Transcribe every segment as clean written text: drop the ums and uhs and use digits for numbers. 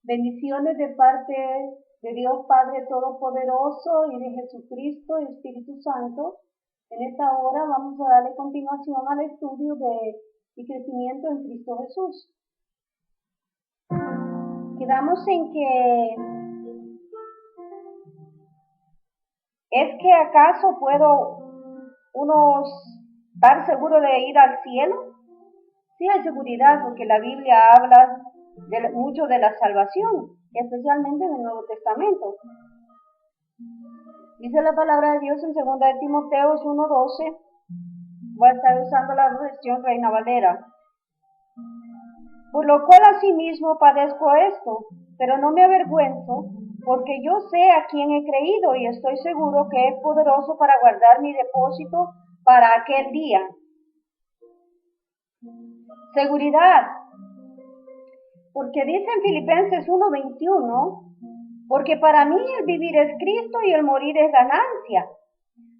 Bendiciones de parte de Dios Padre Todopoderoso y de Jesucristo y Espíritu Santo. En esta hora vamos a darle continuación al estudio y crecimiento en Cristo Jesús. Quedamos en que ¿es que acaso puedo uno estar seguro de ir al cielo? Sí hay seguridad porque la Biblia habla mucho de la salvación, especialmente en el Nuevo Testamento. Dice la palabra de Dios en 2 de Timoteo 1:12, voy a estar usando la versión Reina Valera. Por lo cual asimismo padezco esto, pero no me avergüenzo, porque yo sé a quién he creído y estoy seguro que es poderoso para guardar mi depósito para aquel día. Seguridad, porque dice en Filipenses 1:21, porque para mí el vivir es Cristo y el morir es ganancia,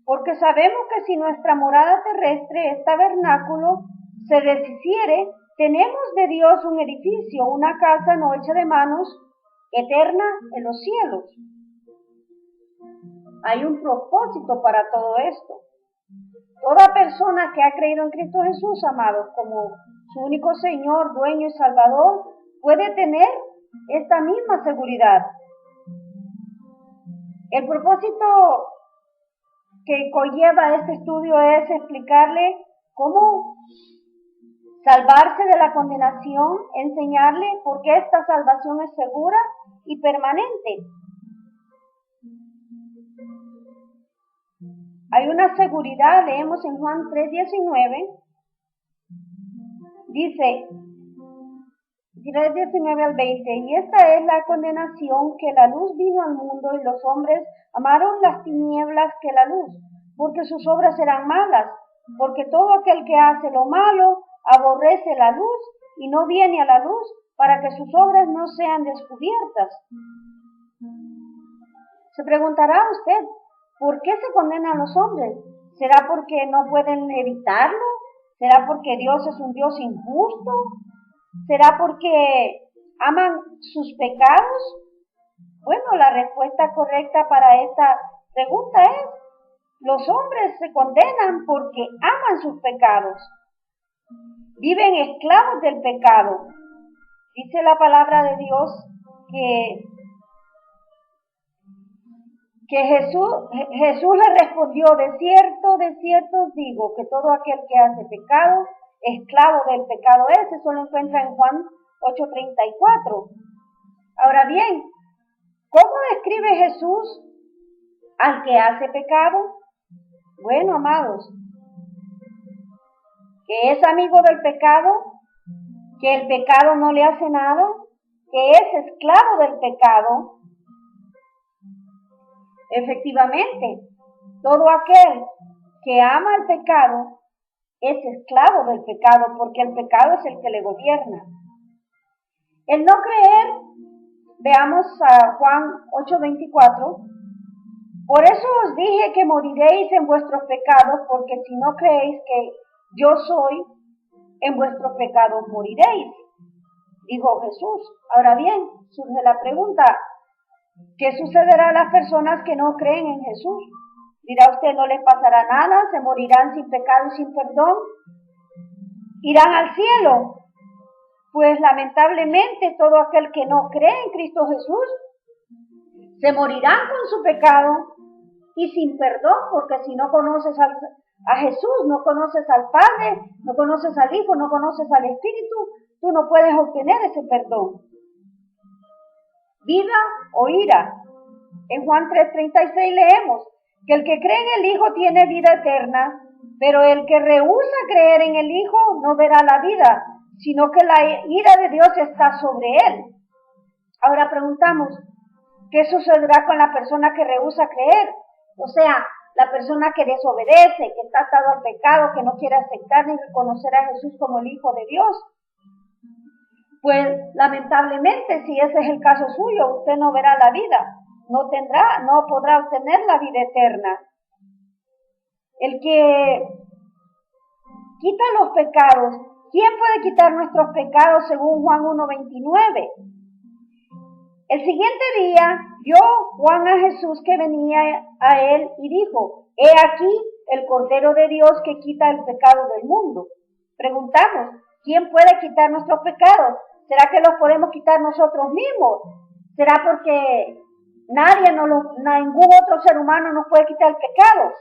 porque sabemos que si nuestra morada terrestre es tabernáculo, se deshiciere, tenemos de Dios un edificio, una casa no hecha de manos, eterna en los cielos. Hay un propósito para todo esto. Toda persona que ha creído en Cristo Jesús, amados, como su único Señor, dueño y Salvador, puede tener esta misma seguridad. El propósito que conlleva este estudio es explicarle cómo salvarse de la condenación, enseñarle por qué esta salvación es segura y permanente. Hay una seguridad, leemos en Juan 3:19, dice 3:19 al 20, y esta es la condenación, que la luz vino al mundo y los hombres amaron las tinieblas que la luz, porque sus obras eran malas, porque todo aquel que hace lo malo aborrece la luz y no viene a la luz para que sus obras no sean descubiertas. Se preguntará usted, ¿por qué se condenan los hombres? ¿Será porque no pueden evitarlo? ¿Será porque Dios es un Dios injusto? ¿Será porque aman sus pecados? Bueno, la respuesta correcta para esta pregunta es, los hombres se condenan porque aman sus pecados. Viven esclavos del pecado. Dice la palabra de Dios que Jesús le respondió, de cierto os digo, que todo aquel que hace pecado, esclavo del pecado es. Eso lo encuentra en Juan 8:34. Ahora bien, ¿cómo describe Jesús al que hace pecado? Bueno, amados, que es amigo del pecado, que el pecado no le hace nada, que es esclavo del pecado. Efectivamente, todo aquel que ama el pecado es esclavo del pecado, porque el pecado es el que le gobierna. El no creer, veamos a Juan 8:24, por eso os dije que moriréis en vuestros pecados, porque si no creéis que yo soy, en vuestros pecados moriréis, dijo Jesús. Ahora bien, surge la pregunta, ¿qué sucederá a las personas que no creen en Jesús? Dirá usted, no les pasará nada, se morirán sin pecado y sin perdón, irán al cielo. Pues lamentablemente todo aquel que no cree en Cristo Jesús se morirán con su pecado y sin perdón, porque si no conoces a Jesús, no conoces al Padre, no conoces al Hijo, no conoces al Espíritu, tú no puedes obtener ese perdón. Vida o ira. En Juan 3:36 leemos que el que cree en el Hijo tiene vida eterna, pero el que rehúsa creer en el Hijo no verá la vida, sino que la ira de Dios está sobre él. Ahora preguntamos, ¿qué sucederá con la persona que rehúsa creer? O sea, la persona que desobedece, que está atado al pecado, que no quiere aceptar ni reconocer a Jesús como el Hijo de Dios. Pues lamentablemente, si ese es el caso suyo, usted no verá la vida, no podrá obtener la vida eterna. El que quita los pecados, ¿quién puede quitar nuestros pecados según Juan 1:29? El siguiente día vio Juan a Jesús que venía a él y dijo: He aquí el Cordero de Dios que quita el pecado del mundo. Preguntamos: ¿quién puede quitar nuestros pecados? ¿Será que los podemos quitar nosotros mismos? ¿Será porque ningún otro ser humano nos puede quitar el pecado?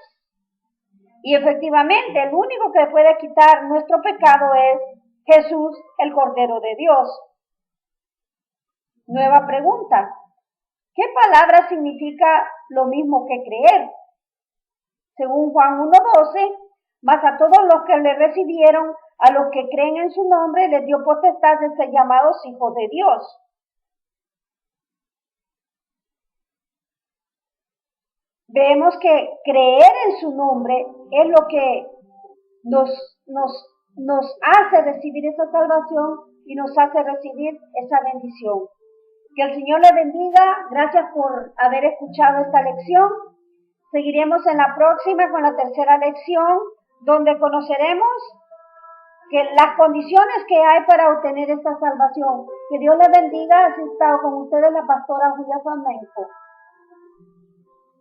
Y efectivamente, el único que puede quitar nuestro pecado es Jesús, el Cordero de Dios. Nueva pregunta: ¿qué palabra significa lo mismo que creer? Según Juan 1:12, mas a todos los que le recibieron, a los que creen en su nombre, les dio potestad de ser llamados hijos de Dios. Vemos que creer en su nombre es lo que nos hace recibir esa salvación y nos hace recibir esa bendición. Que el Señor le bendiga. Gracias por haber escuchado esta lección. Seguiremos en la próxima con la tercera lección, donde conoceremos que las condiciones que hay para obtener esta salvación. Que Dios le bendiga. Ha estado con ustedes la pastora Julia Flamenco.